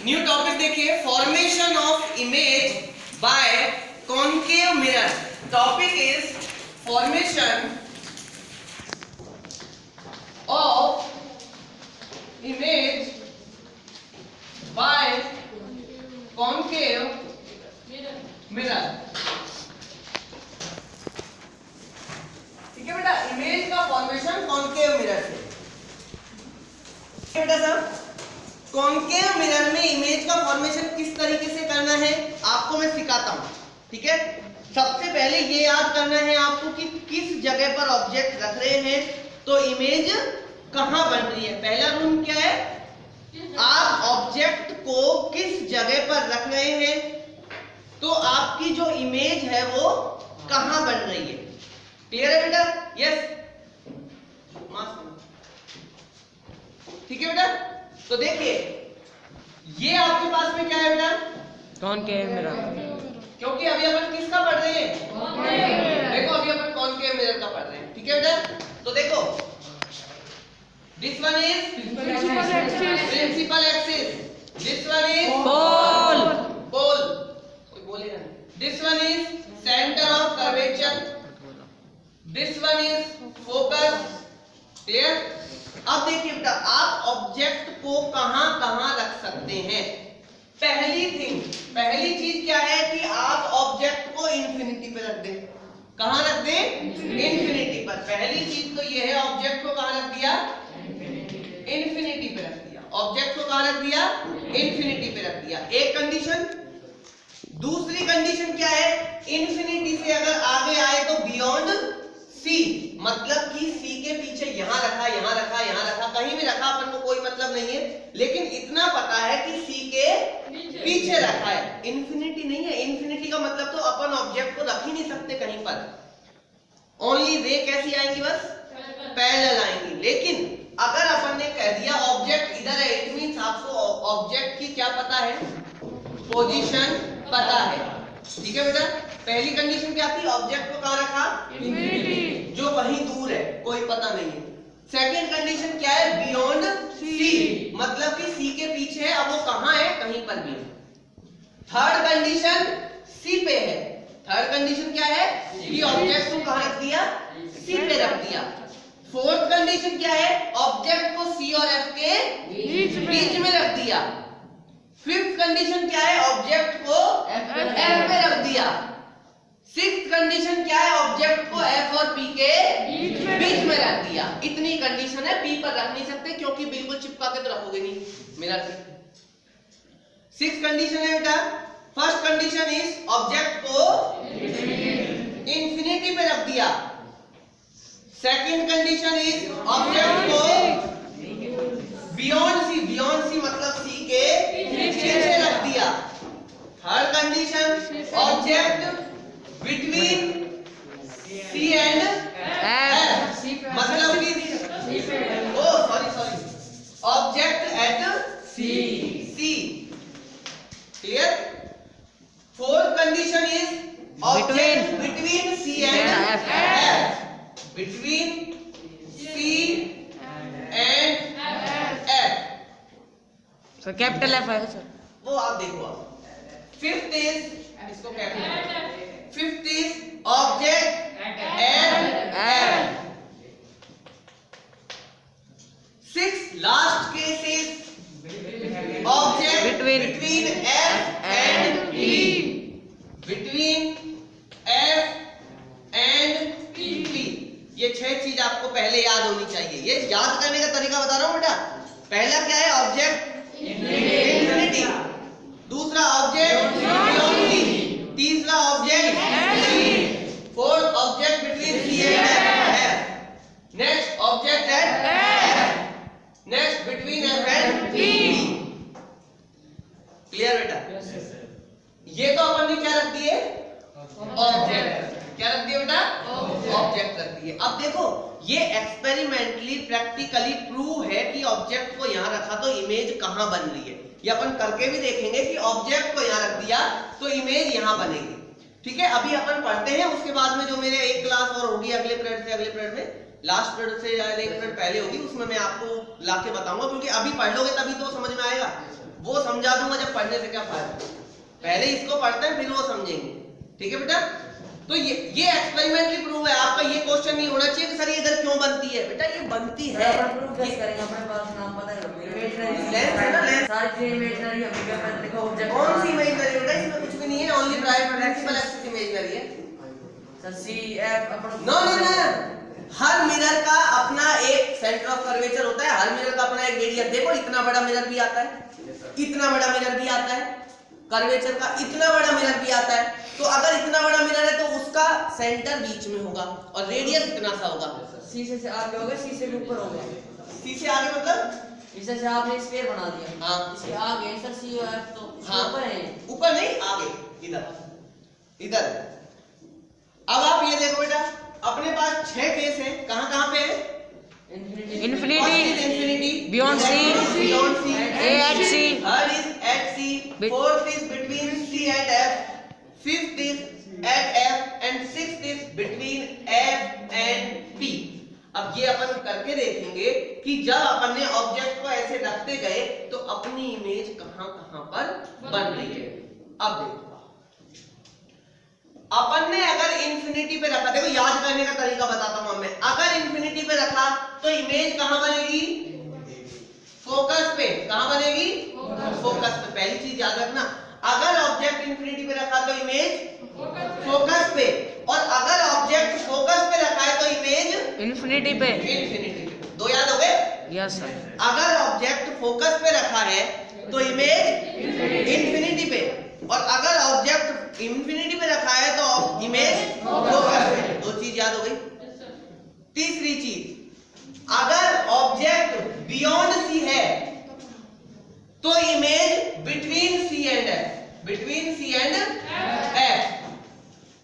New topic देखिए, formation of image by concave mirror. Topic is formation of image by concave mirror. ठीक है बेटा, image का formation concave mirror से। बेटा साहब, कॉनकेव मिरर में इमेज का फॉर्मेशन किस तरीके से करना है आपको मैं सिखाता हूं। ठीक है, सबसे पहले ये याद करना है आपको कि किस जगह पर ऑब्जेक्ट रख रहे हैं तो इमेज कहां बन रही है। पहला रूल क्या है, आप ऑब्जेक्ट को किस जगह पर रख रहे हैं तो आपकी जो इमेज है वो कहां बन रही है। क्लियर है बेटा? यस, ठीक है बेटा। तो देखिए, ये आपके पास में क्या है बेटा? Concave mirror. क्योंकि अभी अपन किसका पढ़ रहे हैं? देखो, अभी अपन कॉनकेव मिरर का पढ़ रहे हैं। ठीक है बेटा, तो देखो, this one is principal axis, this one is pole, कोई बोलेगा नहीं। This one is centre of curvature, this one is focus. Clear? अब देखिए बेटा, आप ऑब्जेक्ट को कहां कहां रख सकते हैं। पहली चीज क्या है कि आप ऑब्जेक्ट को इंफिनिटी पे रख दें। कहां रख दें? इंफिनिटी पर। पहली चीज तो ये है, ऑब्जेक्ट को कहां रख दिया? इंफिनिटी पे रख दिया। ऑब्जेक्ट को कहां रख दिया? इंफिनिटी पे रख दिया। एक कंडीशन। दूसरी कंडीशन क्या है, इंफिनिटी से अगर आगे आए तो बियॉन्ड सी, मतलब कि सी के पीछे यहां रखा, यहां रखा, यहां रखा, कहीं भी रखा, अपन को कोई मतलब नहीं है, लेकिन इतना पता है कि सी के पीछे रखा है। इंफिनिटी नहीं है। इंफिनिटी का मतलब तो अपन ऑब्जेक्ट को रख ही नहीं सकते कहीं पर। ओनली रे कैसी आएंगी? बस पैरेलल आएंगी। लेकिन अगर अपन ने कह दिया ऑब्जेक्ट इधर है, इट मींस आपको ऑब्जेक्ट की क्या पता है? पोजीशन पता है। ठीक है बेटा, पहली कंडीशन क्या थी? ऑब्जेक्ट को कहां रखा? इंफिनिटी, जो कहीं दूर है, कोई पता नहीं है। सेकंड कंडीशन क्या है? बियॉन्ड सी, मतलब कि सी के पीछे है, अब वो कहां है? कहीं पर भी है। थर्ड कंडीशन सी पे है। थर्ड कंडीशन क्या है कि ऑब्जेक्ट को कहां रख दिया? सी पे रख दिया। फोर्थ कंडीशन क्या है? ऑब्जेक्ट को सी और एफ के बीच में रख दिया। फिफ्थ कंडीशन क्या है? ऑब्जेक्ट को एफ पे रख दिया। सिक्स्थ कंडीशन क्या है? ऑब्जेक्ट को एफ और पी के बीच में रख दिया। इतनी कंडीशन है, पी पर रख नहीं सकते क्योंकि बिल्कुल चिपका के तो रखोगे नहीं मिरर से। सिक्स्थ कंडीशन है बेटा, फर्स्ट कंडीशन इज ऑब्जेक्ट को इंफिनिटी पे रख दिया। सेकंड कंडीशन इज ऑब्जेक्ट को बियॉन्ड सी मतलब सी के पीछे रख दिया। Third condition object between C and F, मतलब कि object at C. Clear? Fourth condition is object between C and F, between C and F. Sir capital F है sir, वो आप देखो। फिफ्थ इज, इसको capital, fifth is object at F. Six last case is object between F and P, between F and P. ये 6 चीज आपको पहले याद होनी चाहिए। ये याद करने का तरीका बता रहा हूं बेटा। पहला क्या है? Object infinity. दूसरा ऑब्जेक्ट बियॉन्ड सी। तीसरा object C. Fourth object between C and F. Next object at F. Next between F and P. Clear बेटा? ये तो अपन ने क्या रख दिए? ऑब्जेक्ट। क्या रख दिया बेटा? ऑब्जेक्ट रख दिए। अब देखो, ये एक्सपेरिमेंटली प्रैक्टिकली प्रूव है कि ऑब्जेक्ट को यहां रखा तो इमेज कहां बन रही है। ये अपन करके भी देखेंगे कि ऑब्जेक्ट को यहां रख दिया तो इमेज यहां बनेगी। ठीक है, अभी अपन पढ़ते हैं, उसके बाद में जो मेरे एक क्लास और होगी अगले पीरियड से, अगले पीरियड में लास्ट पीरियड से या एक पीरियड पहले होगी, उसमें मैं आपको लाके बताऊंगा, क्योंकि अभी पढ़ लोगे तभी तो समझ में आएगा। वो समझा दूंगा जब पढ़ने से क्या फायदा। पहले इसको पढ़ते हैं फिर वो समझेंगे, ठीक है बेटा। तो ये एक्सपेरिमेंटली प्रूव है। आपका ये क्वेश्चन नहीं होना चाहिए कि सर ये इधर क्यों बनती है। बेटा ये बनती है, प्रूफ कैसे करेंगे? अपने पास नाम पता है, इमेजिनरी लेंस है ना, लेंस। सारी चीजें इमेजिनरी है। अभी क्या मैंने देखा ऑब्जेक्ट कौन सी इमेजिनरी बेटा? इसमें कुछ भी नहीं है, ओनली प्रिंसिपल एक्सिस इमेजिनरी है। सर सी एफ अपन नो नो नो, हर मिरर का अपना एक सेंटर ऑफ कर्वेचर होता है, हर मिरर का अपना एक रेडियस। देखो इतना बड़ा मिरर भी आता है, इतना बड़ा मिरर भी आता है, कर्वेचर का इतना बड़ा मिरर भी आता है। तो अगर इतना बड़ा मिरर है तो उसका सेंटर बीच में होगा और रेडियस इतना सा होगा। सी से आगे होगा, सी से ऊपर होगा। सी से आगे मतलब इसे से आपने स्फीयर बना दिया। हाँ। इसके आगे सर सी और एफ तो इसके हाँ, ऊपर है। ऊपर नहीं, आगे, इधर इधर। अब आप ये देखो बेटा, अपने पास 6 केस है। कहां कहां पे है? Infinity, beyond C, beyond C, A at C, third is at C, fourth is between C and F, fifth is at F and sixth is between F and P। अब ये अपन करके देखेंगे कि जब अपन ने ऑब्जेक्ट को ऐसे रखते गए तो अपनी इमेज कहां कहां पर बन रही है। अब देखो, अपन ने अगर इंफिनिटी पे रखा, देखो याद करने का तरीका बताता हूं मैं। अगर इंफिनिटी पे रखा तो इमेज कहां बनेगी? फोकस पे। कहां बनेगी? फोकस पे। पहली चीज याद रखना, अगर ऑब्जेक्ट इंफिनिटी पे रखा तो इमेज फोकस पे, और अगर ऑब्जेक्ट फोकस पे रखा है तो इमेज इन्फिनिटी पे। इंफिनिटी पे। दो याद हो गए? Yes sir. अगर ऑब्जेक्ट फोकस पे रखा है तो इमेज इंफिनिटी पे, और अगर ऑब्जेक्ट इंफिनिटी पे रखा है तो इमेज फोकस पे। दो चीज याद हो गई। तीसरी चीज, अगर ऑब्जेक्ट बियॉन्ड सी है तो image between C and F, between C and F,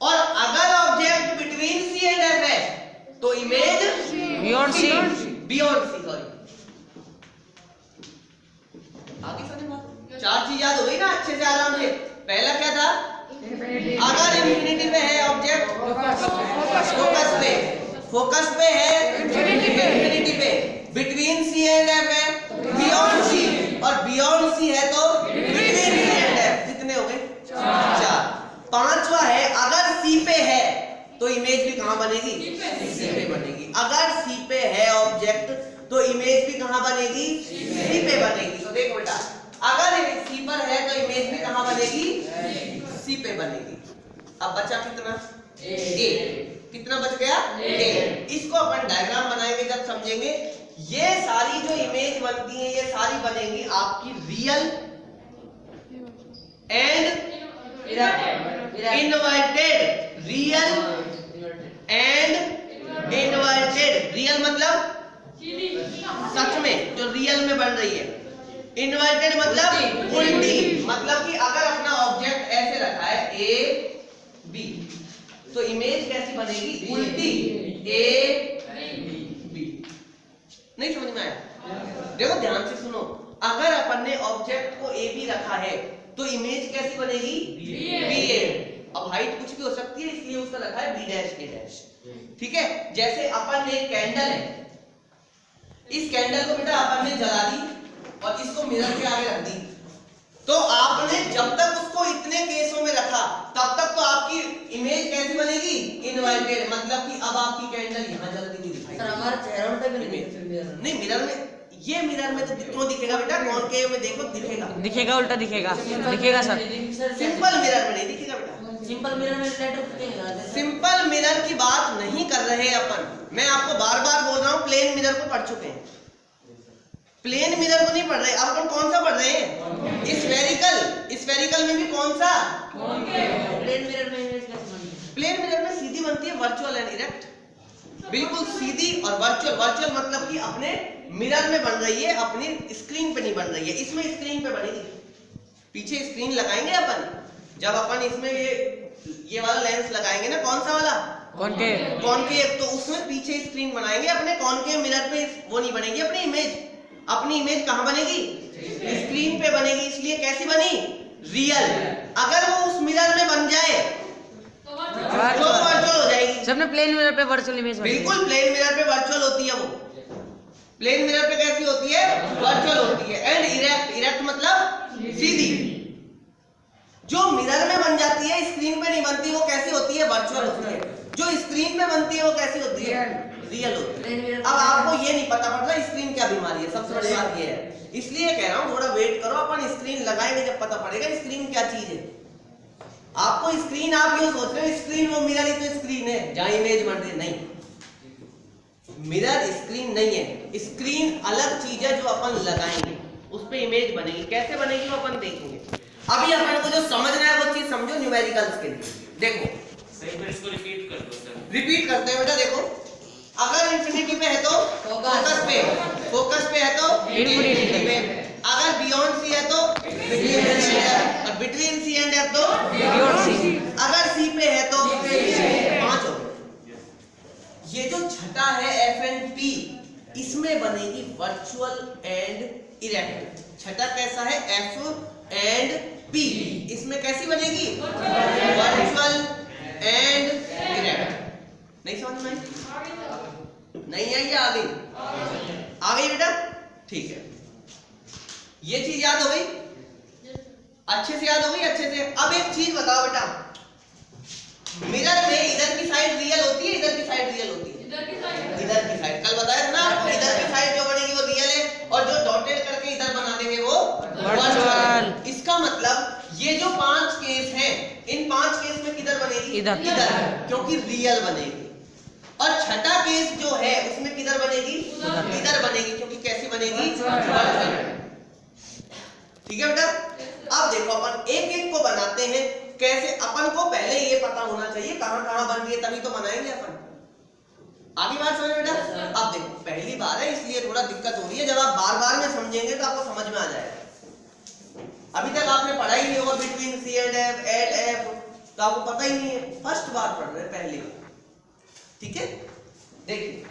और अगर object between C and F है तो image beyond C, beyond C, sorry. आगे समझ में? 4 चीज याद हो गई ना अच्छे से, आराम से। पहला क्या था? अगर इंफिनिटी पे है ऑब्जेक्ट फोकस पे, फोकस पे है इंफिनिटी पे, बिटवीन सी एंड एफ है बियॉन्ड सी, और बियॉन्ड सी है तो बिटवीन सी एंड एफ। कितने हो गए? 4। पांचवा है, अगर सी पे है तो इमेज भी कहां बनेगी? सी पे बनेगी। अगर सी पे है ऑब्जेक्ट तो इमेज भी कहां बनेगी? सी पे बनेगी। तो देखो बेटा, अगर सी पर है तो इमेज भी कहां बनेगी? सी पे बनेगी। अब बचा कितना? ए। कितना बच गया? ए। इसको अपन डायग्राम बनाएंगे जब समझेंगे। ये सारी जो इमेज बनती है ये सारी बनेगी आपकी real and inverted. Real and inverted. Real मतलब सच में जो रियल में बन रही है, इनवर्टेड मतलब उल्टी। मतलब कि अगर अपना ऑब्जेक्ट ऐसे रखा है ए बी तो इमेज कैसी बनेगी? उल्टी ए बी। नहीं समझ में आया? देखो ध्यान से सुनो, अगर अपन ने ऑब्जेक्ट को ए बी रखा है तो इमेज कैसी बनेगी? बी ए। अब हाइट कुछ भी हो सकती है इसलिए उसका रखा है बी डैश ए डैश, ठीक है। जैसे अपन ने कैंडल है, इस कैंडल को बेटा अपन ने जला दी और इसको मिरर के आगे रख दी, तो आपने जब तक उसको इतने केसों में रखा तब तक तो आपकी इमेज कैसी बनेगी? इनवर्टेड। मतलब कि अब आपकी कैंडल यहाँ जलती हुई दिखाई। सर हमारे चेहरों पे भी नहीं, मिरर में, ये मिरर में तो क्यों दिखेगा बेटा? कॉनकेव में देखो दिखेगा। दिखेगा, उल्टा दिखेगा, दिखेगा सर। सिंपल मिरर में नहीं दिखेगा बेटा। सिंपल मिरर में लेटर दिखेगा। सिंपल मिरर की बात नहीं कर रहे अपन। मैं आपको बार बार बोल रहा हूँ, प्लेन मिरर को पढ़ चुके हैं, प्लेन मिरर को नहीं पढ़ रहे। अब अपन कौन सा पढ़ रहे हैं? स्फेरिकल। स्फेरिकल में भी कौन सा? प्लेन मिरर में इमेज कैसे बनेगी? प्लेन मिरर में सीधी बनती है, वर्चुअल एंड इरेक्ट। बिल्कुल सीधी और वर्चुअल। वर्चुअल मतलब कि अपने मिरर में बन रही है, अपनी स्क्रीन पे नहीं बन रही है। इसमें स्क्रीन पे बनेगी, पीछे स्क्रीन लगाएंगे अपन। जब अपन इसमें ये वाला लेंस लगाएंगे ना, कौन सा वाला? कॉनकेव। तो उसमें पीछे स्क्रीन बनाएंगे अपने। कॉनकेव मिरर पे वो नहीं बनेगी अपनी इमेज। अपनी इमेज कहां बनेगी? स्क्रीन पे बनेगी। इसलिए कैसी बनी? रियल। अगर वो उस मिरर में बन जाए तो वर्चुअल हो जाएगी। सबने प्लेन मिरर पे वर्चुअल इमेज बनी। बिल्कुल, प्लेन मिरर पे वर्चुअल होती है वो। प्लेन मिरर पे कैसी होती है? वर्चुअल होती है। And erect. इरेक्ट मतलब जो मिरर में बन जाती है स्क्रीन पे नहीं बनती, वो कैसी होती है? वर्चुअल होती है। जो स्क्रीन पे बनती है वो कैसी होती है? रियल होती है। अब आपको ये नहीं पता पड़ रहा स्क्रीन क्या बीमारी है, सबसे बड़ी बात ये है। इसलिए कह रहा हूँ थोड़ा वेट करो, अपन स्क्रीन लगाएंगे जब पता पड़ेगा स्क्रीन क्या चीज है। आपको स्क्रीन, आप ये सोच रहे हो स्क्रीन वो मिरर ही तो स्क्रीन है जहाँ इमेज बन रही, नहीं, मिरर स्क्रीन नहीं है। स्क्रीन अलग चीज है जो अपन लगाएंगे, उस पे इमेज बनेगी। कैसे बनेगी वो अपन देखेंगे। अभी अपन को जो समझना है वो चीज समझो न्यूमेरिकल्स के लिए। देखो सही पर इसको रिपीट कर दो सर। रिपीट करते हैं बेटा। देखो अगर इंफिनिटी पे है तो फोकस पे, फोकस पे है तो इंफिनिटी पे, अगर बियॉन्ड सी है तो बिटवीन सी है, और बिटवीन सी एंड एफ तो बियॉन्ड सी, अगर सी पे है तो 5 हो गए। ये जो छठा है एफ एंड पी, इसमें बनेगी वर्चुअल एंड इरेक्ट। छठा कैसा है? एफ एंड पी, इसमें कैसी बनेगी? Virtual and erect. नहीं समझ में आई? नहीं आई या आ गई? आ गई बेटा, ठीक है। ये चीज याद हो गई, अच्छे से याद हो गई, अच्छे से। अब एक चीज बताओ बेटा, मिरर में इधर की साइड रियल होती है, इधर की साइड रियल होती है? इधर की साइड। कल बताया था ना आपको, इधर की साइड जो बनेगी वो रियल है, और जो डॉटेड करके इधर बना देंगे वो वर्चुअल। इसका मतलब ये जो 5 केस हैं, इन 5 केस में किधर बनेगी? इधर, क्योंकि रियल बनेगी। और छठा केस जो है उसमें किधर बनेगी? इधर बनेगी, क्योंकि कैसी बनेगी? वर्चुअल। ठीक है बेटा। अब देखो अपन एक एक को बनाते हैं कैसे। अपन को पहले ये पता होना चाहिए कहां कहां बन रही है, तभी तो बनाएंगे अपन। आगे बात समझ बेटा। अब देखो पहली बार है इसलिए थोड़ा दिक्कत हो रही है, जब आप बार बार में समझेंगे तो आपको समझ में आ जाएगा। अभी तक आपने पढ़ा ही नहीं होगा between C and F, at F, तो आपको पता ही नहीं है, फर्स्ट बार पढ़ रहे हैं, पहली बार। ठीक है, देखिए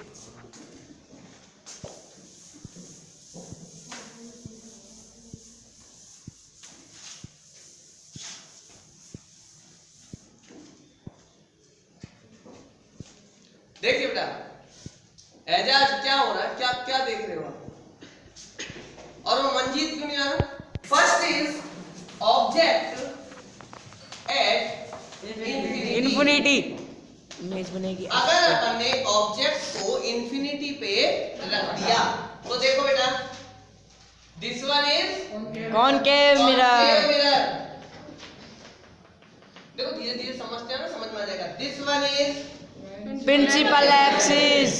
देखिए बेटा, एजाज क्या हो रहा है, क्या क्या देख रहे हो आप? और वो मंजीत क्यों नहीं आ रहा? First is object at infinity, image बनेगी। अगर अपन ने ऑब्जेक्ट को इंफिनिटी पे रख दिया तो देखो बेटा, this one is concave mirror. देखो धीरे धीरे समझते हैं ना, समझ में आ जाएगा। This one is principal axis,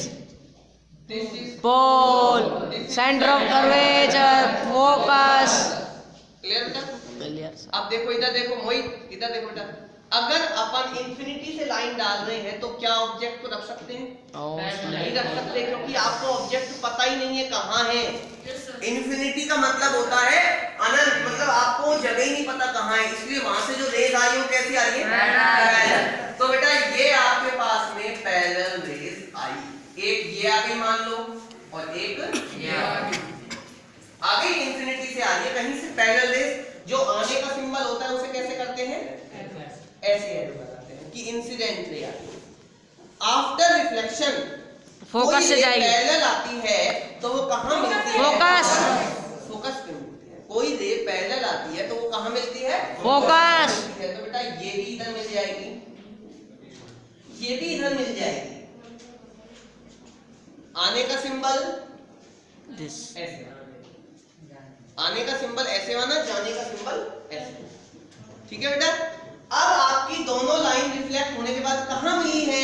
this is pole, centre of curvature, focus. Clear बेटा? क्लियर। अब देखो इधर देखो मोहित, इधर देखो बेटा, अगर अपन इंफिनिटी से लाइन डाल रहे हैं तो क्या ऑब्जेक्ट को रख सकते हैं? नहीं रख सकते, क्योंकि आपको ऑब्जेक्ट पता ही नहीं है कहाँ है। इंफिनिटी का मतलब होता है अनंत, मतलब आपको जगह ही नहीं पता कहाँ है, इसलिए वहां से जो रेज आ रही है कैसी आ रही है? पैरेलल। तो बेटा ये आपके पास में पैरेलल रेज आई, एक ये आ गई मान लो, और एक ये आ गई, इंफिनिटी से आ रही है कहीं से पैरेलल रेज। जो आने का सिंबल होता है उसे कैसे करते हैं? ऐसे ऐड बनाते हैं कि इंसिडेंट रे आती है। आफ्टर रिफ्लेक्शन फोकस से जाएगी, पैरेलल आती है तो वो कहाँ मिलती है? फोकस। फोकस पे मिलती है। कोई रे पैरेलल आती है तो वो कहाँ मिलती है? फोकस। तो बेटा ये भी इधर मिल जाएगी, ये भी इधर मिल जाएगी। आने का सिंबल ऐसे, आने का सिंबल ऐसे आना, जाने का सिंबल ऐसे। ठीक है बेटा। अब आपकी दोनों लाइन रिफ्लेक्ट होने के बाद कहाँ मिली है?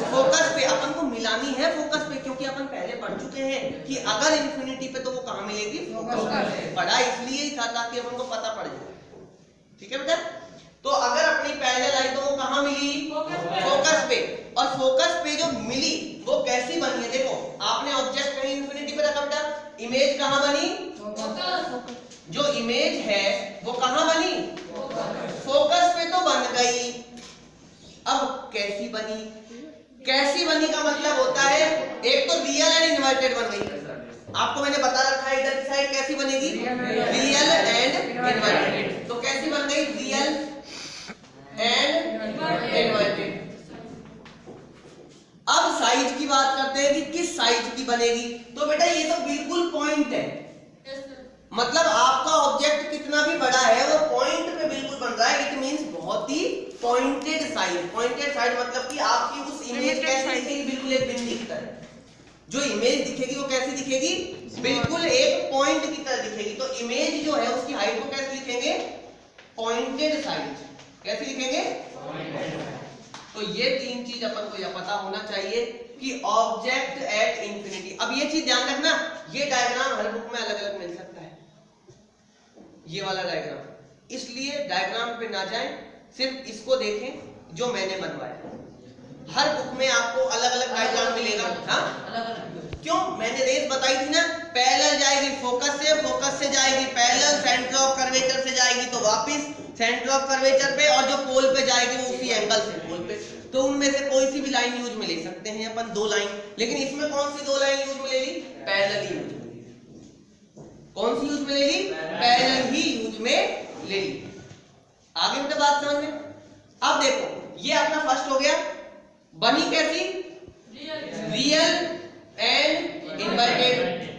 फोकस पे। अपन को मिलानी है फोकस पे, क्योंकि अपन पहले पढ़ चुके हैं कि अगर इंफिनिटी पे तो वो कहाँ मिलेगी? फोकस पे। पढ़ा इसलिए ही था ताकि अपन को पता पड़ जाए। ठीक है बेटा। तो अगर अपनी पैरेलल आई तो वो कहाँ मिली? फोकस पे। और फोकस पे जो मिली वो कैसी बनी है? देखो आपने ऑब्जेक्ट कहीं इंफिनिटी पे रखा बेटा, इमेज कहाँ बनी? जो इमेज है वो कहाँ बनी? फोकस पे तो बन गई। अब कैसी बनी? कैसी बनी का मतलब होता है एक तो रियल एंड इन्वर्टेड बन गई। आपको मैंने बता रखा है इधर की साइड कैसी बनेगी? Real and inverted. तो कैसी बन गई? Real and inverted. अब साइज की बात करते हैं कि किस साइज की बनेगी। तो बेटा ये तो बिल्कुल पॉइंट है, मतलब आपका ऑब्जेक्ट कितना भी बड़ा है वो पॉइंट पे बिल्कुल बन रहा है। Pointed side. पॉइंटेड साइड मतलब कि आपकी उस इमेज कैसी दिखेगी, बिल्कुल एक बिंदी की तरह। जो इमेज दिखेगी वो कैसी दिखेगी, बिल्कुल एक पॉइंट की तरह दिखेगी। तो इमेज जो है उसकी हाइट को कैसे लिखेंगे, पॉइंटेड साइड। कैसे लिखेंगे, तो ये तीन चीज अपन को यह पता होना चाहिए कि ऑब्जेक्ट एट इंफिनिटी। अब ये चीज ध्यान रखना, ये डायग्राम हर बुक में अलग अलग मिल सकता है, ये वाला डायग्राम। इसलिए डायग्राम पे ना जाएं, सिर्फ इसको देखें जो मैंने बनवाया। हर बुक में आपको अलग अलग डायग्राम मिलेगा। हाँ अलग अलग क्यों, मैंने रेस बताई थी ना, पैरेलल जाएगी फोकस से जाएगी पैरेलल, सेंटर ऑफ कर्वेचर से जाएगी तो वापस सेंटर ऑफ कर्वेचर पे, और जो पोल पे जाएगी वो उसी एंगल से पोल पे। तो उनमें से कोई सी भी लाइन यूज में ले सकते हैं अपन, दो लाइन। लेकिन इसमें कौन सी दो लाइन यूज में ले ली, पैरेलल ही यूज में ले ली। कौन सी यूज में ले ली, पैरेलल ही यूज में ले ली। आगे बेटा बात समझ में। अब देखो ये अपना फर्स्ट हो गया, बनी कैसी, रियल एंड इन्वर्टेड।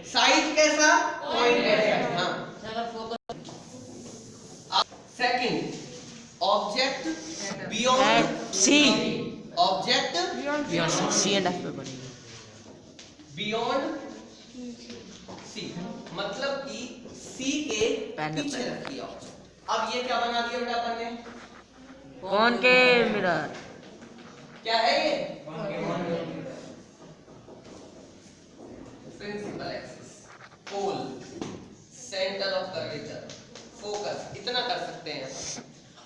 साइज कैसा, पॉइंटेड साइज। हाँ second, object beyond C, object beyond C and F पे पढ़ेंगे। बियॉन्ड सी मतलब कि सी के पीछे रख दिया ऑब्जेक्ट। अब ये क्या बना दिया बेटा अपन ने, कौन के मिरर, क्या है ये, principal axis, pole, centre of curvature, focus, इतना कर सकते हैं।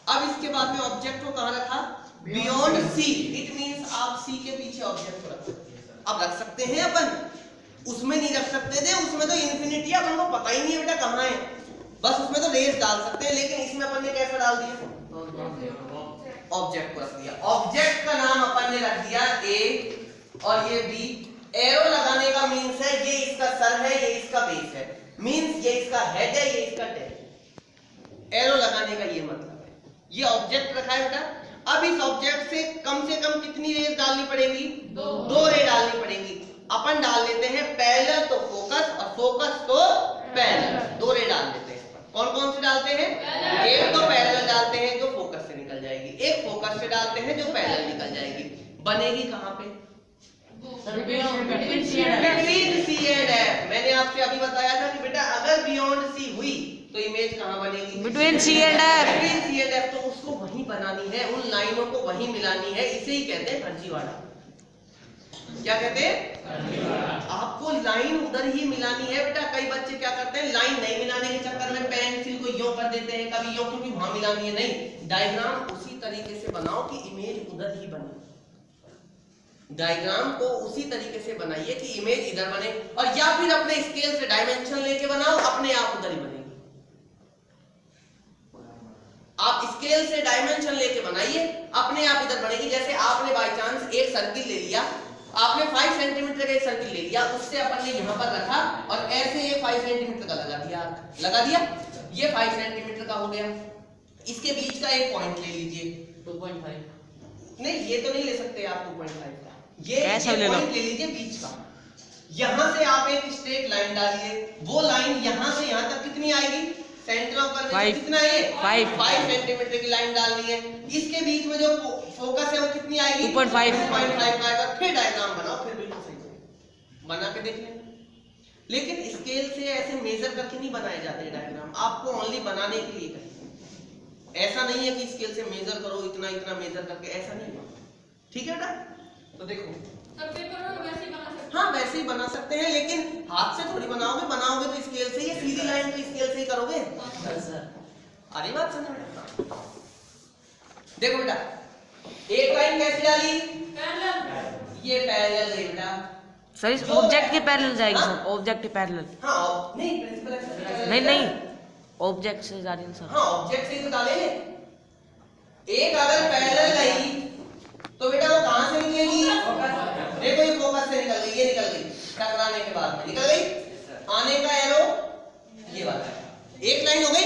अब इसके बाद में ऑब्जेक्ट को कहां रखा, बियॉन्ड सी। इट मींस आप सी के पीछे ऑब्जेक्ट को रख सकते हैं। अब रख सकते हैं अपन, उसमें नहीं रख सकते थे, उसमें तो इन्फिनिटी है, अपन को पता ही नहीं है बेटा कहां है, बस उसमें तो रेस डाल सकते हैं। लेकिन इसमें अपन ने कैसा डाल दिया, ऑब्जेक्ट को रख दिया। ऑब्जेक्ट का नाम अपन ने रख दिया ए और ये बी। एरो लगाने का मींस है ये इसका सर है, ये इसका बेस है, मींस ये इसका हेड है, ये इसका टेल है। एरो लगाने का ये मतलब है। ये ऑब्जेक्ट रखा है बेटा। अब इस ऑब्जेक्ट से कम कितनी रेस डालनी पड़ेगी, दो रे डालनी पड़ेगी। अपन डाल लेते हैं पैरेलल तो फोकस, और फोकस तो पैरेलल, दो रे डाल लेते हैं। कौन कौन से डालते हैं, एक तो पैरेलल डालते हैं जो फोकस से निकल जाएगी, एक फोकस से डालते हैं जो पैरेलल निकल जाएगी। बनेगी कहां पे, बिटवीन सी एंड एफ। मैंने आपसे अभी बताया था कि बेटा अगर बियॉन्ड सी हुई तो इमेज कहां बनेगी, between C and F. Between C and F, तो उसको वहीं बनानी है, उन लाइनों को वहीं मिलानी है। इसे ही कहते हैं फर्जीवाड़ा। क्या कहते हैं, आपको लाइन उधर ही मिलानी है बेटा। कई बच्चे क्या करते हैं, लाइन नहीं मिलाने के चक्कर में पेंसिल को यूं कर देते हैं, कभी यूं, क्योंकि वहां मिलानी है। नहीं, डायग्राम उसी तरीके से बनाओ कि इमेज उधर ही बने। डायग्राम को उसी तरीके से बनाइए कि इमेज इधर बने, और या फिर अपने स्केल से डायमेंशन लेके बनाओ, अपने आप उधर ही बनेगी। आप स्केल से डायमेंशन लेके बनाइए, अपने आप इधर बनेगी। जैसे आपने बाय चांस एक सर्किल ले लिया, आपने 5 सेंटीमीटर का एक सर्किल ले लिया, उससे अपन ने यहां पर रखा और ऐसे ये 5 सेंटीमीटर का लगा दिया, ये 5 सेंटीमीटर का हो गया। इसके बीच का एक पॉइंट ले लीजिए, 2.5। नहीं ये तो नहीं ले सकते आप 2.5 का, ये पॉइंट ले लीजिए बीच का। यहां से आप एक स्ट्रेट लाइन डालिए, वो लाइन यहां से यहां तक कितनी आएगी, सेंटर ऑफ कर्वेचर कितना है, 5 सेंटीमीटर की लाइन डालनी है। इसके बीच में जो फोकस है वो कितनी आएगी, 2.5 का आएगा। फिर डायग्राम बनाओ, फिर बिल्कुल सही बना के देख लेना। लेकिन स्केल से ऐसे मेजर करके नहीं बनाए जाते डायग्राम, आपको ओनली बनाने के लिए करें। ऐसा नहीं है कि स्केल से मेजर करो, इतना इतना मेजर करके, ऐसा नहीं है। ठीक है बेटा, तो देखो हाँ वैसे ही बना सकते हैं, लेकिन हाथ से थोड़ी बनाओगे तो स्केल से, ये सीधी लाइन तो स्केल से ही करोगे। अरे बात समझ में। देखो बेटा, एक लाइन कैसे डाली, ये पैरेलल है बेटा। सर इस ऑब्जेक्ट के पैरेलल जाएगी सर, ऑब्जेक्ट के पैरेलल। हाँ नहीं, प्रिंसिपल एक्सिस नहीं ऑब्जेक्ट से जा रही है सर। हाँ ऑब्जेक्ट से तो डालेंगे। एक अगर पैरेलल गई तो बेटा वो कहां से निकलेगी, देखो ये फोकस से निकल गई, ये निकल गई, टकराने के बाद में निकल गई। आने का एरो ये वाला, एक लाइन हो गई।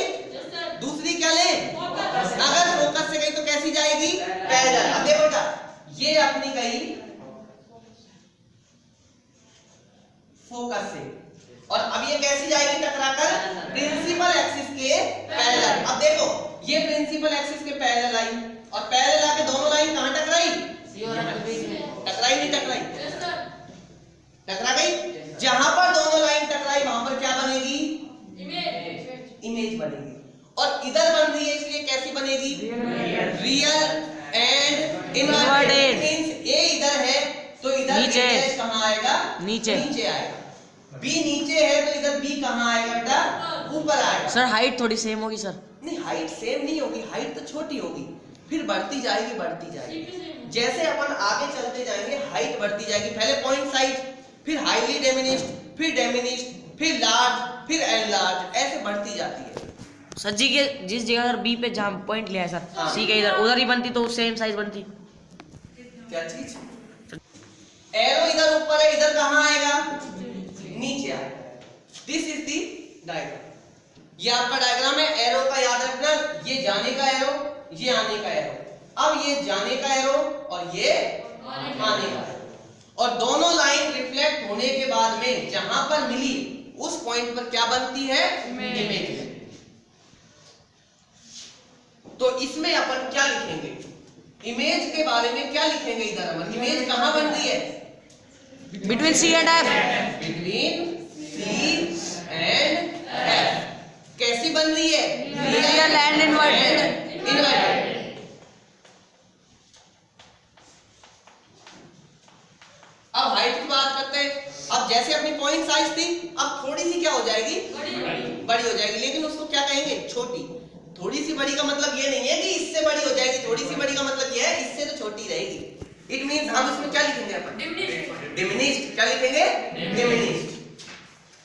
दूसरी क्या ले, अगर फोकस से गई तो कैसी जाएगी, पैरेलल। अब देखो बेटा, ये अपनी गई फोकस से, और अब ये कैसी जाएगी टकराकर, प्रिंसिपल एक्सिस के पैरेलल। अब देखो ये प्रिंसिपल एक्सिस के पैरेलल आई, और पैरेलल इमेज बनेगी। और इधर बन रही है इसलिए कैसी बनेगी? Real and inverted. मींस ए इधर है तो इधर नीचे। A' कहाँ आएगा? नीचे। नीचे आएगा। बी नीचे है तो इधर बी कहाँ आएगा बेटा? ऊपर आएगा। सर हाइट थोड़ी सेम होगी सर। नहीं, हाइट सेम नहीं होगी, हाइट तो छोटी होगी, फिर बढ़ती जाएगी। जैसे अपन आगे चलते जाएंगे हाइट बढ़ती जाएगी। पहले पॉइंट साइज, फिर हाईली डिमिनिश्ड, फिर डिमिनिश्ड, फिर लार्ज, फिर एनलार्ज, ऐसे बढ़ती जाती है। सर जी के जिस जगह बी पे जहाँ पॉइंट लिया है सर, हाँ। सी के इधर उधर ही बनती तो सेम साइज बनती। क्या चीज? एरो इधर ऊपर है, इधर कहाँ आएगा? नीचे आएगा। This is the diagram. ये आपका डायग्राम है। एरो का याद रखना, ये जाने का एरो, ये आने का एरो। अब ये जाने का एरो और ये आने का एरो, और दोनों लाइन रिफ्लेक्ट होने के बाद में जहां पर मिली उस पॉइंट पर क्या बनती है? इमेज। तो इसमें अपन क्या लिखेंगे? इमेज के बारे में क्या लिखेंगे? इधर अपन इमेज कहां बन रही है? Between C and F. Between C and F. कैसी बन रही है? Real and inverted. अब हाइट की बात करते हैं। अब जैसे अपनी पॉइंट साइज थी, अब थोड़ी सी क्या हो जाएगी? बड़ी हो जाएगी। लेकिन उसको क्या कहेंगे? छोटी। थोड़ी सी बड़ी का मतलब ये नहीं है कि इससे बड़ी हो जाएगी, थोड़ी सी बड़ी का मतलब ये है इससे तो छोटी रहेगी। इट मींस हम इसमें क्या लिखेंगे अपन? डिमिनिश्ड। क्या लिखेंगे? डिमिनिश्ड।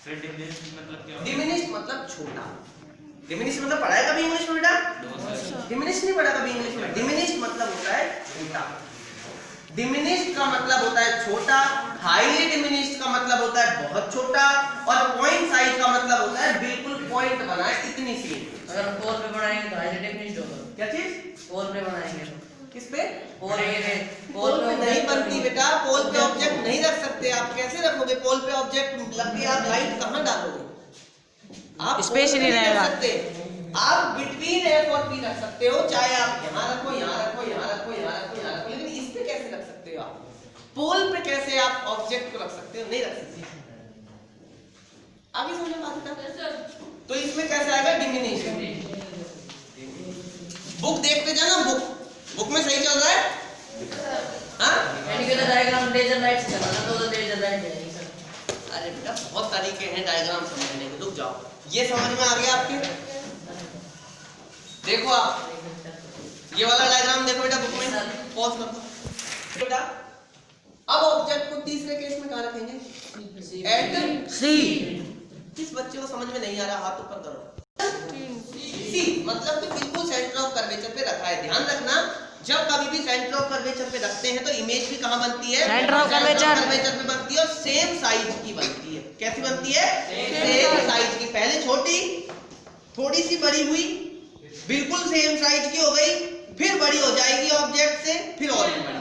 फिर डिमिनिश्ड मतलब क्या होता है? डिमिनिश्ड मतलब छोटा। डिमिनिश्ड मतलब पढ़ा है कभी इंग्लिश में बेटा? डिमिनिश्ड नहीं पढ़ा कभी इंग्लिश में। डिमिनिश्ड मतलब होता है छोटा। डिमिनिश्ड का मतलब होता है छोटा, हाईली डिमिनिश्ड का मतलब होता है बहुत छोटा, और पॉइंट साइज का मतलब होता है बिल्कुल पॉइंट बना है इतनी सी। अगर हम पोल पे बनाएंगे तो हाईली डिमिनिश्ड होगा। क्या चीज? पोल पे बनाएंगे तो किस पे? पोल पे पोल पे नहीं बनती बेटा। पोल पे ऑब्जेक्ट नहीं रख सकते आप। कैसे रखोगे पोल पे ऑब्जेक्ट? लग के आप लाइट कहां डालोगे? आप स्पेस ही नहीं रहेगा। आप बिटवीन एफ और पी रख सकते हो, चाहे आप यहां रखो, यहां रखो, यहां रखो, यहां रखो, यहां रखो, लेकिन इस पे कैसे रख सकते हो आप? पोल पे कैसे आप ऑब्जेक्ट को रख सकते हो? नहीं रख सकते। आगे समझ में आता है? तो इसमें कैसे आएगा? डिमिनिश। बुक देखते जाना, बुक में सही चल रहा है? हाँ? इंडिकेटर डायग्राम लेजर लाइट से चलाना तो लेजर लाइट जाएगी सर। अरे बेटा बहुत तरीके हैं डायग्राम समझने के, रुक जाओ। ये समझ में आ गया आपके? देखो आप ये वाला डायग्राम देखो बेटा बुक में, पॉज करो बेटा। अब ऑब्जेक्ट को तीसरे केस में कहां रखेंगे? एट सी। किस बच्चे को समझ में नहीं आ रहा हाथ ऊपर करो। सी मतलब कि बिल्कुल सेंटर ऑफ कर्वेचर पे रखा है। ध्यान रखना, जब कभी भी सेंटर ऑफ कर्वेचर पे रखते हैं तो इमेज भी कहां बनती है? सेंटर ऑफ कर्वेचर पे बनती है, और सेम साइज की बनती है। कैसी बनती है? सेम साइज की। पहले छोटी, थोड़ी सी बड़ी हुई, बिल्कुल सेम साइज की हो गई, फिर बड़ी हो जाएगी ऑब्जेक्ट से, फिर और भी बड़ी।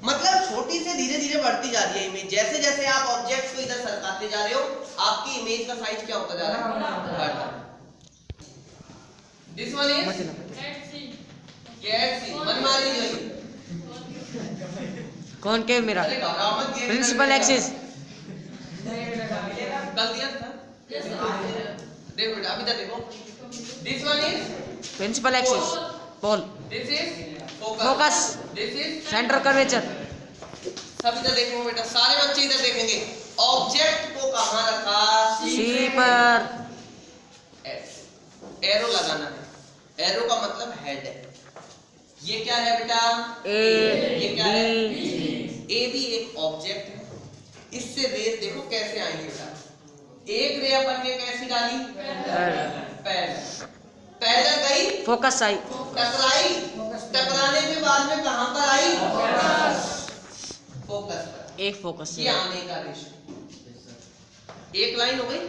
मतलब छोटी से धीरे धीरे बढ़ती जा रही है इमेज। जैसे जैसे आप ऑब्जेक्ट्स को इधर सरकाते जा रहे हो, आपकी इमेज का साइज क्या होता जा रहा है? बढ़ता है। This one is cat C. मन मार लीजिए। कौन के मेरा? अरे घबराओ मत, ये प्रिंसिपल एक्सिस। गलती है था। देखो बेटा अभी तक देखो। This one is principal axis. Pole. This is focus. This is centre curvature. सब इधर देखेंगे बेटा, सारे बच्चे इधर देखेंगे। ऑब्जेक्ट को कहां रखा? सी पर। एरो लगाना है। एरो का मतलब हेड है। ये क्या है बेटा? ए। ये क्या है? बी। ए भी एक ऑब्जेक्ट है। इससे रेस देखो कैसे आएंगे बेटा। एक रे अपन ने कैसी डाली? पैरेलल। पैरेलल गई, फोकस आई। टकराई, टकराने के बाद में कहां पर आई? फोकस पर। एक फोकस। ये आने का रेशो। एक लाइन हो गई।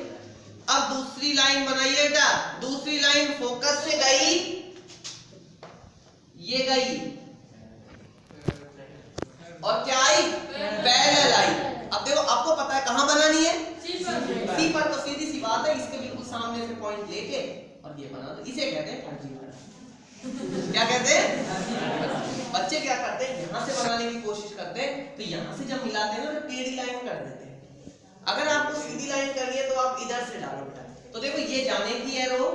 अब दूसरी लाइन बनाइए बेटा। दूसरी लाइन फोकस से गई, ये गई, और क्या आई? पैरेलल आई। अब देखो आपको पता है कहां बनानी है? सी पर। तो सीधी सी बात है, इसके बिल्कुल सामने से पॉइंट लेके और ये बना दो। इसे कहते हैं फर्जीवाड़ा। क्या कहते हैं? बच्चे क्या करते हैं, यहां से बनाने की कोशिश करते हैं, तो यहां से जब मिलाते हैं ना तो टेढ़ी लाइन कर देते हैं। अगर आपको सीधी लाइन करनी है तो आप इधर से डालो बेटा, तो देखो ये जाने की एरो,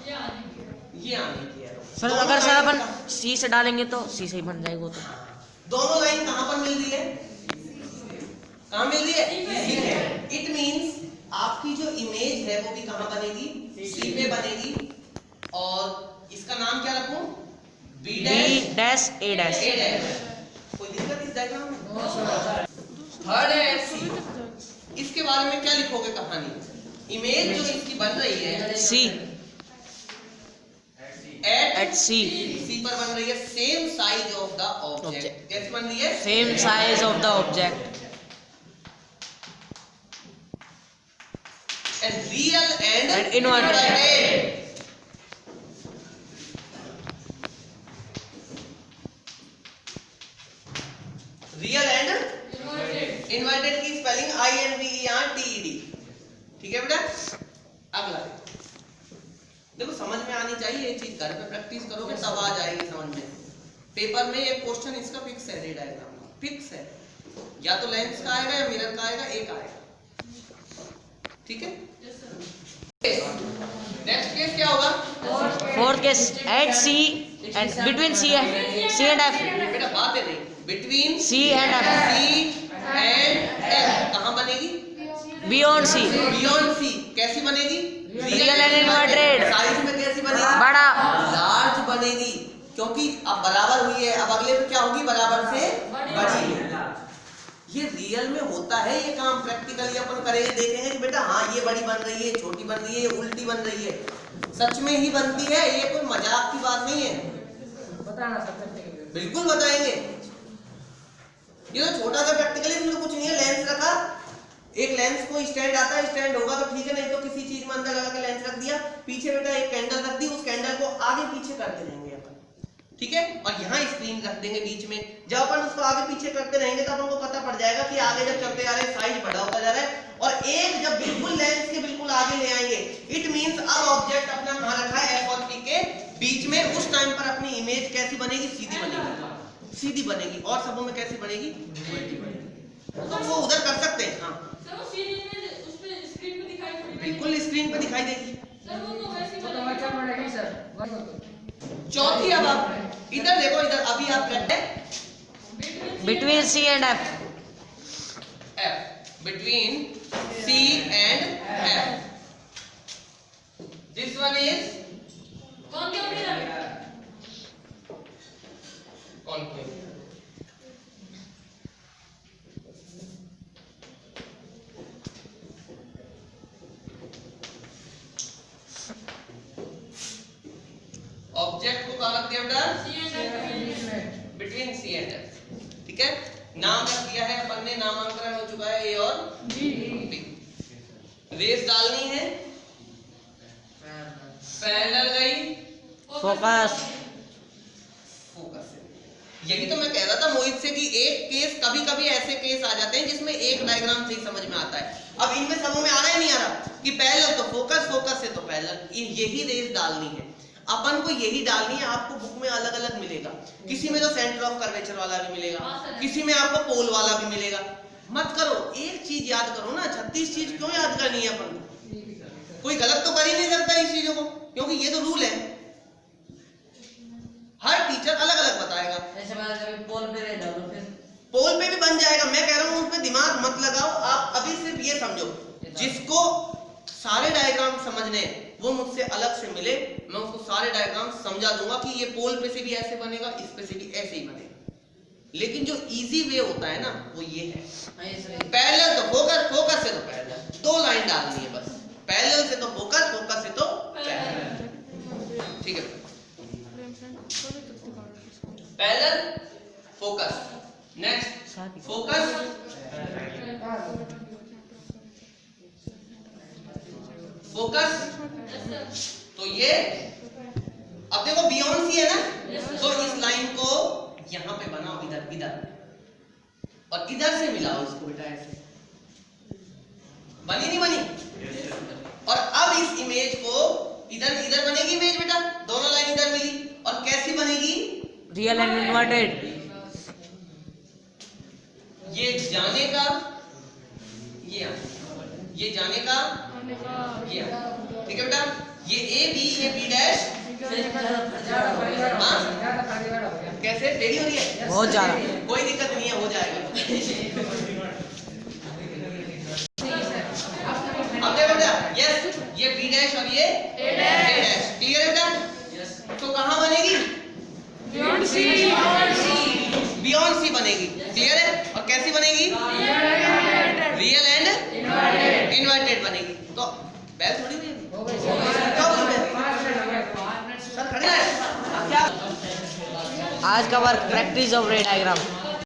ये आने की एरो। सर अगर सर अपन सी से डालेंगे तो सी से ही बन जाएगा वो तो। दोनों लाइन कहां पर मिल रही है? कहां मिल रही है? सी पे। इट मींस आपकी जो इमेज है वो भी कहां बनेगी? सी पे बनेगी। और इसका नाम क्या रखूं? बी डैश ए डैश। ए डैश। कोई दिक्कत इस डायग्राम में? थर्ड है सी। इसके बारे में क्या लिखोगे कहानी? इमेज जो इसकी बन रही है सी एट सी पर बन रही है same size of the object. कैसे बन रही है? Same size of the object and real and inverted. Real and inverted की स्पेलिंग INVERTED। ठीक है बेटा? अगला देखो समझ में आनी चाहिए ये चीज, घर पे प्रैक्टिस करोगे तब आ जाएगी समझ में। पेपर में ये क्वेश्चन इसका फिक्स है, रे डायग्राम का फिक्स है, या तो लेंस का आएगा या मिरर का आएगा, एक आएगा। ठीक है? नेक्स्ट केस क्या होगा? Fourth case at C and between C and F. बेटा बात है नहीं, between C and F. C and F कहां बनेगी? Beyond C. बियॉन्ड सी कैसी बनेगी? Real and inverted. साइज में कैसी बनेगी? बड़ा। लार्ज बनेगी, क्योंकि अब बराबर हुई है, अब अगले पे क्या होगी? बराबर से बड़ी। ये रियल में होता है ये काम, प्रैक्टिकली अपन करेंगे देखेंगे कि बेटा हाँ ये बड़ी बन रही है, छोटी बन रही है, ये उल्टी बन रही है, सच में ही बनती है, ये कोई मजाक की बात नहीं है। बताना सकते बिल्कुल बताएंगे। ये तो छोटा सा प्रैक्टिकली इसमें कुछ नहीं है, लेंस रखा, एक लेंस को स्टैंड आता है, स्टैंड होगा तो ठीक है, नहीं तो किसी चीज में अंदर लगा के लेंस रख दिया, पीछे बेटा एक कैंडल रख दी, उस कैंडल को आगे पीछे करते रहेंगे अपन। ठीक है? और यहाँ स्क्रीन रख देंगे बीच में, जब अपन उसको आगे पीछे करते रहेंगे तो अपन को पता पड़ जाएगा कि आगे जब चलते जा रहे हैं साइज बड़ा होता जा रहा है, और एक जब बिल्कुल लेंस के बिल्कुल आगे ले आएंगे, इट मींस अब ऑब्जेक्ट अपना कहां रखा है? F और P के बीच में, उस टाइम पर अपनी इमेज कैसी बनेगी? सीधी बनेगी, सीधी बनेगी। और सबों में कैसी बनेगी? उल्टी बनेगी। तो वो उधर कर सकते हैं। हाँ बिल्कुल स्क्रीन पे दिखाई देगी। चौथी अब आप इधर देखो, इधर अभी आप रखते हैं between C and F. F between C and F. This one is concave. Object को कहां रख दिया बेटा? Between C and F. ठीक है? नाम रख दिया है अपन ने, नामांकन हो चुका है ए और बी। रेस डालनी है, पैरेलल गई, फोकस। फोकस है। यही तो मैं कह रहा था मोहित से कि एक केस, कभी कभी ऐसे केस आ जाते हैं जिसमें एक डायग्राम से ही समझ में आता है। अब इनमें सबों में आ रहा है नहीं आ रहा कि पैरेलल तो फोकस, फोकस से तो पैरेलल, यही रेस डालनी है अपन को, यही डालनी है। आपको बुक में अलग अलग मिलेगा, किसी में तो सेंटर ऑफ कर्वेचर वाला भी मिलेगा, किसी में आपको पोल वाला भी मिलेगा। मत करो, एक चीज याद करो ना, 36 चीज क्यों याद करनी है अपन को? कोई गलत तो कर ही नहीं सकता इस चीजों को, क्योंकि ये तो रूल है, हर टीचर अलग अलग बताएगा। ऐसे बात कभी पोल पे रह डालो, फिर पोल पे भी बन जाएगा, मैं कह रहा हूं उस पे दिमाग मत लगाओ। आप अभी सिर्फ ये समझो, जिसको सारे डायग्राम समझने वो मुझसे अलग से मिले, मैं उसको सारे डायग्राम समझा दूंगा कि ये पोल पे से भी ऐसे बनेगा, इस पे से भी ऐसे ही बनेगा। लेकिन जो इजी वे होता है ना वो ये है, पैरेलल तो फोकस, फोकस से तो पैरेलल, दो लाइन डालनी है बस, पैरेलल से तो फोकस, फोकस से तो पैरेलल। ठीक है? Parallel, focus, next focus, focus. तो ये अब देखो बियॉन्ड सी है ना, तो इस लाइन को यहां पे बनाओ, इधर इधर, और इधर से मिलाओ इसको बेटा, ऐसे बनी नहीं बनी? और अब इस इमेज को इधर इधर बनेगी इमेज बेटा, दोनों लाइन इधर मिली, और कैसी बनेगी? Real and inverted. ये ये जाने का, ये आने, ये जाने का किया, ठीक है बेटा। ये ए बी, ये बी डैश, हाँ कैसे टेढ़ी हो रही है, बहुत ज्यादा। कोई दिक्कत नहीं है, हो जाएगा। अब देखो बेटा, यस ये बी डैश और ये ए डैश, क्लियर है बेटा। तो कहाँ बनेगी, बियॉन्ड सी बनेगी, क्लियर है। और कैसी बनेगी, रियल एंड इन्वर्टेड बनेगी। तो बैल थोड़ी हुई सर, खड़े हैं। अब क्या आज का वर्क प्रैक्टिस ऑफ रे डायग्राम।